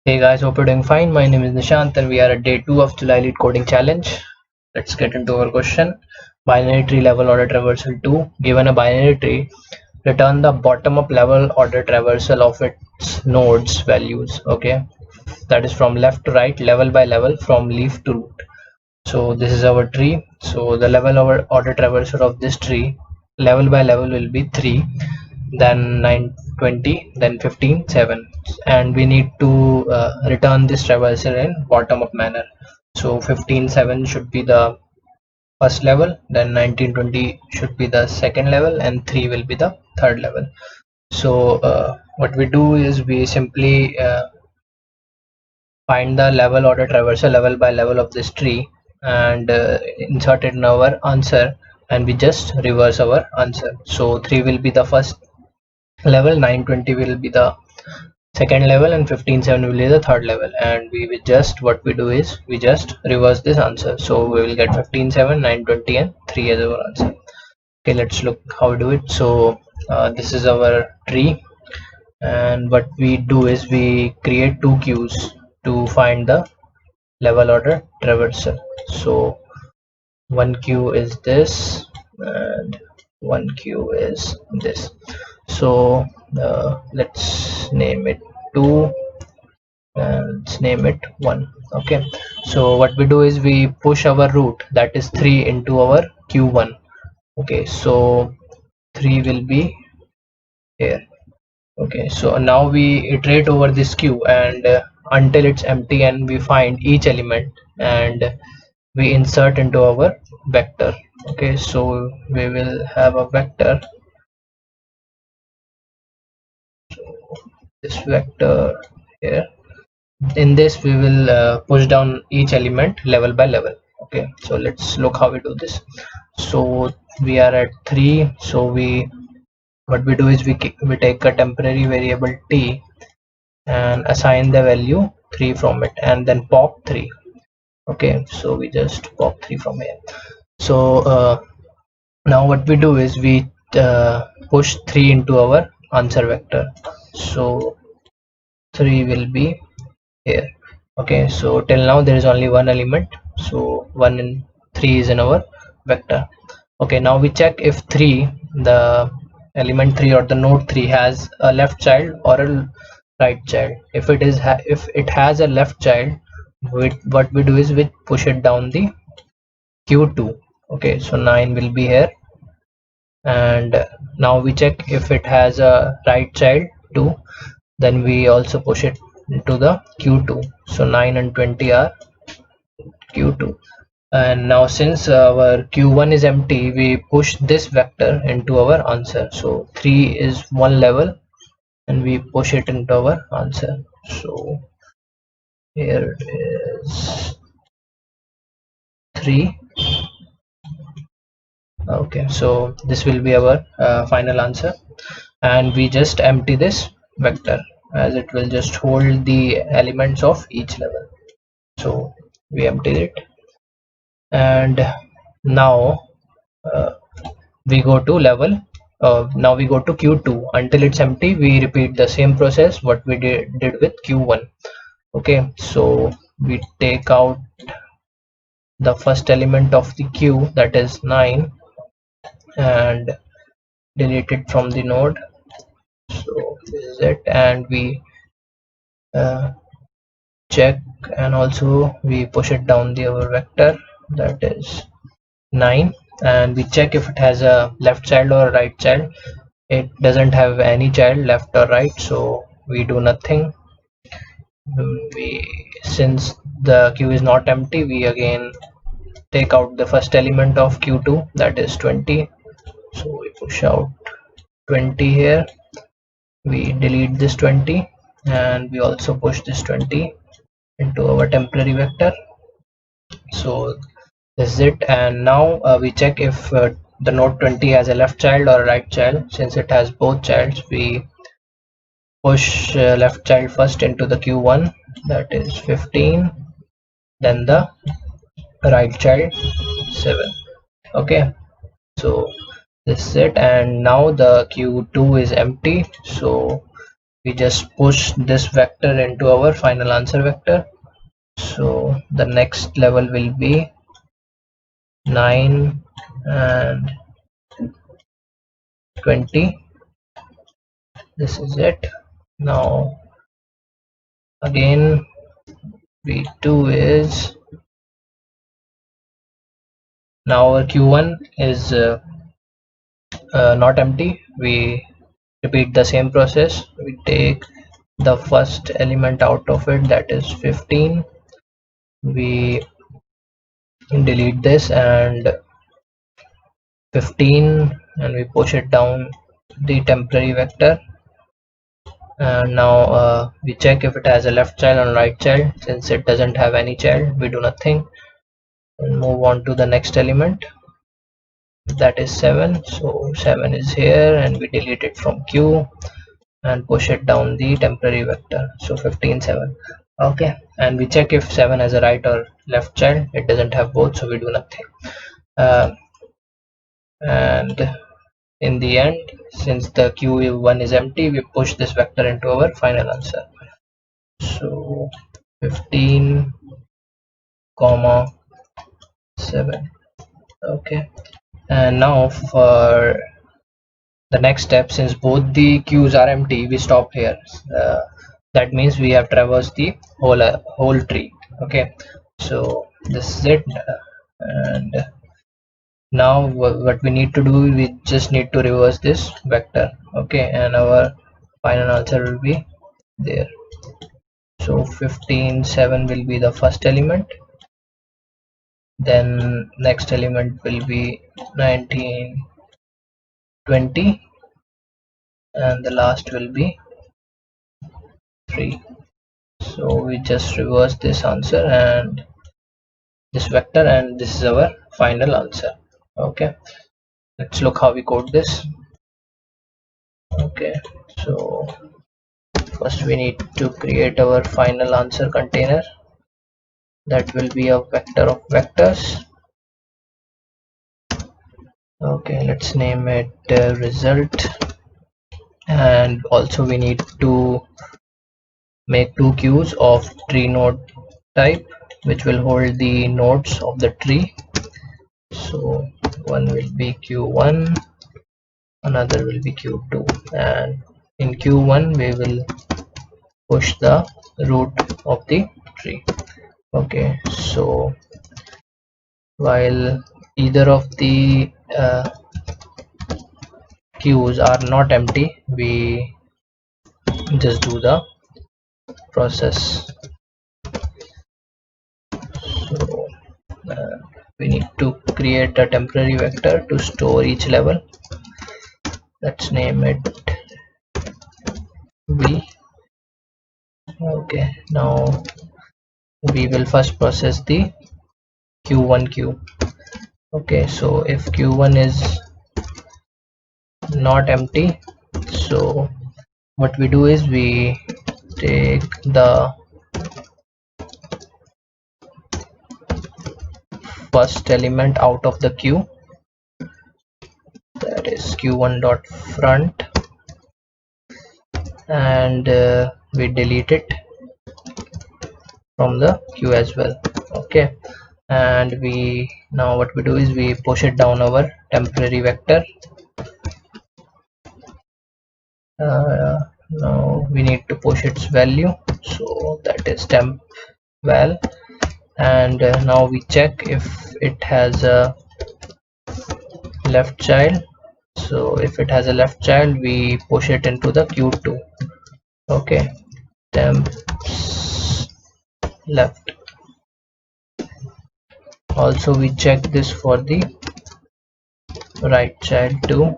Hey guys, hope you're doing fine. My name is Nishant and we are at day 2 of July Lead Coding Challenge. Let's get into our question. Binary tree level order traversal 2. Given a binary tree, return the bottom up level order traversal of its nodes values. Okay, that is from left to right, level by level, from leaf to root. So this is our tree. So the level order traversal of this tree, level by level, will be 3, then 9, 20, then 15, 7, and we need to return this traversal in bottom up manner. So 15, 7 should be the first level, then 19, 20 should be the second level, and 3 will be the third level. So what we do is we simply find the level order traversal level by level of this tree and insert it in our answer, and we just reverse our answer. So 3 will be the first level, 920 will be the second level, and 15.7 will be the third level, and we will just, what we do is we just reverse this answer. So we will get 15.7, 920 and 3 as our answer. Okay, let's look how we do it. So this is our tree, and what we do is we create two queues to find the level order traversal. So one queue is this and one queue is this. So let's name it 2 and let's name it 1. Okay, so what we do is we push our root, that is 3, into our q1. Okay, so 3 will be here. Okay, so now we iterate over this queue and until it's empty, and we find each element and we insert into our vector. Okay, so we will have a vector, this vector here. In this we will push down each element level by level. Okay, so let's look how we do this. So we are at 3, so what we do is we take a temporary variable t and assign the value 3 from it, and then pop 3. Okay, so we just pop 3 from here. So now what we do is we push 3 into our answer vector. So 3 will be here. Okay, so till now there is only one element, so 1 and 3 is in our vector. Okay, now we check if 3, the element 3 or the node 3, has a left child or a right child. If it has a left child, what we do is we push it down the q2. Okay, so 9 will be here, and now we check if it has a right child 2, then we also push it into the q2. So 9 and 20 are q2, and now since our q1 is empty, we push this vector into our answer. So 3 is one level and we push it into our answer. So here is 3. Okay, so this will be our final answer, and we just empty this vector as it will just hold the elements of each level. So we empty it, and now uh, we go to level now we go to q2. Until it's empty, we repeat the same process what we did with q1. Okay, so we take out the first element of the queue, that is 9, and delete it from the node. So this is it, and we uh, check, and also we push it down the our vector, that is 9, and we check if it has a left child or a right child. It doesn't have any child left or right, so we do nothing. Since the queue is not empty, we again take out the first element of q2, that is 20. So we push out 20 here, we delete this 20, and we also push this 20 into our temporary vector. So this is it, and now we check if the node 20 has a left child or a right child. Since it has both childs, we push left child first into the q1, that is 15, then the right child 7. Okay, so this is it, and now the q2 is empty, so we just push this vector into our final answer vector. So the next level will be 9 and 20. This is it. Now again v2 is, now our q1 is not empty. We repeat the same process. We take the first element out of it, that is 15. We delete this and 15, and we push it down the temporary vector. And now we check if it has a left child and right child. Since it doesn't have any child, we do nothing and move on to the next element, that is 7. So 7 is here, and we delete it from q and push it down the temporary vector. So 15, 7. Okay, and we check if 7 has a right or left child. It doesn't have both, so we do nothing. And in the end, since the q1 is empty, we push this vector into our final answer. So 15 comma 7. Okay, and now for the next step, since both the queues are empty, we stop here. That means we have traversed the whole tree. Okay, so this is it. And now what we need to do, we just need to reverse this vector. Okay, and our final answer will be there. So 15, 7 will be the first element, then next element will be 19, 20, and the last will be 3. So we just reverse this answer and this vector, and this is our final answer. Okay, let's look how we code this. Okay, so first we need to create our final answer container. That will be a vector of vectors. Okay, let's name it result, and also we need to make 2 queues of tree node type, which will hold the nodes of the tree. So one will be q1, another will be q2, and in q1 we will push the root of the tree. Okay, so while either of the queues are not empty, we just do the process. So we need to create a temporary vector to store each level. Let's name it v. Okay, now we will first process the q1 queue. Okay, so if q1 is not empty, so what we do is we take the first element out of the queue, that is q1 dot front, and we delete it from the queue as well. Okay, and we now what we do is we push it down our temporary vector. Now we need to push its value, so that is temp val, and now we check if it has a left child. So if it has a left child, we push it into the q2. Okay, temp left. Also we check this for the right child too.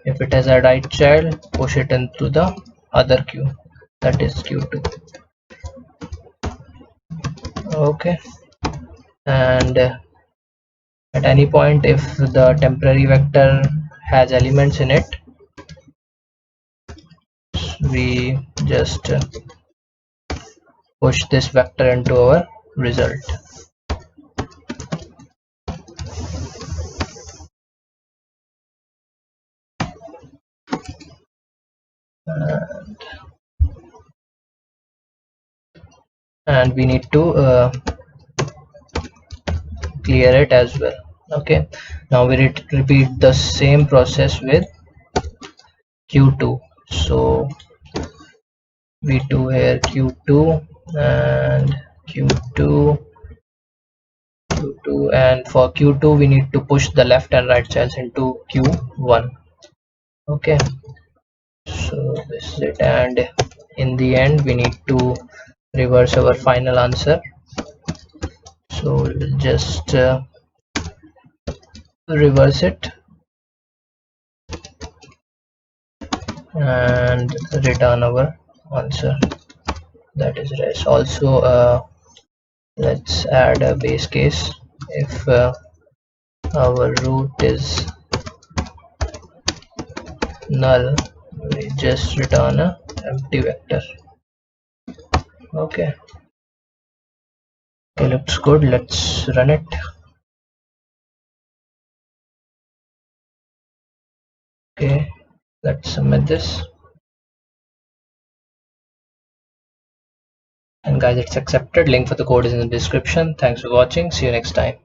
If it has a right child, push it into the other queue, that is q2. Okay, and at any point if the temporary vector has elements in it, we just push this vector into our result. And and we need to clear it as well. Okay, now we repeat the same process with q2. So we do here q2 and q2 q2, and for q2 we need to push the left and right childs into q1. Okay, so this is it, and in the end we need to reverse our final answer. So we'll just reverse it and return our answer, that is res. Also let's add a base case. If our root is null, we just return a empty vector. Okay, it looks good. Let's run it. Okay, let's submit this, and guys, it's accepted. Link for the code is in the description. Thanks for watching. See you next time.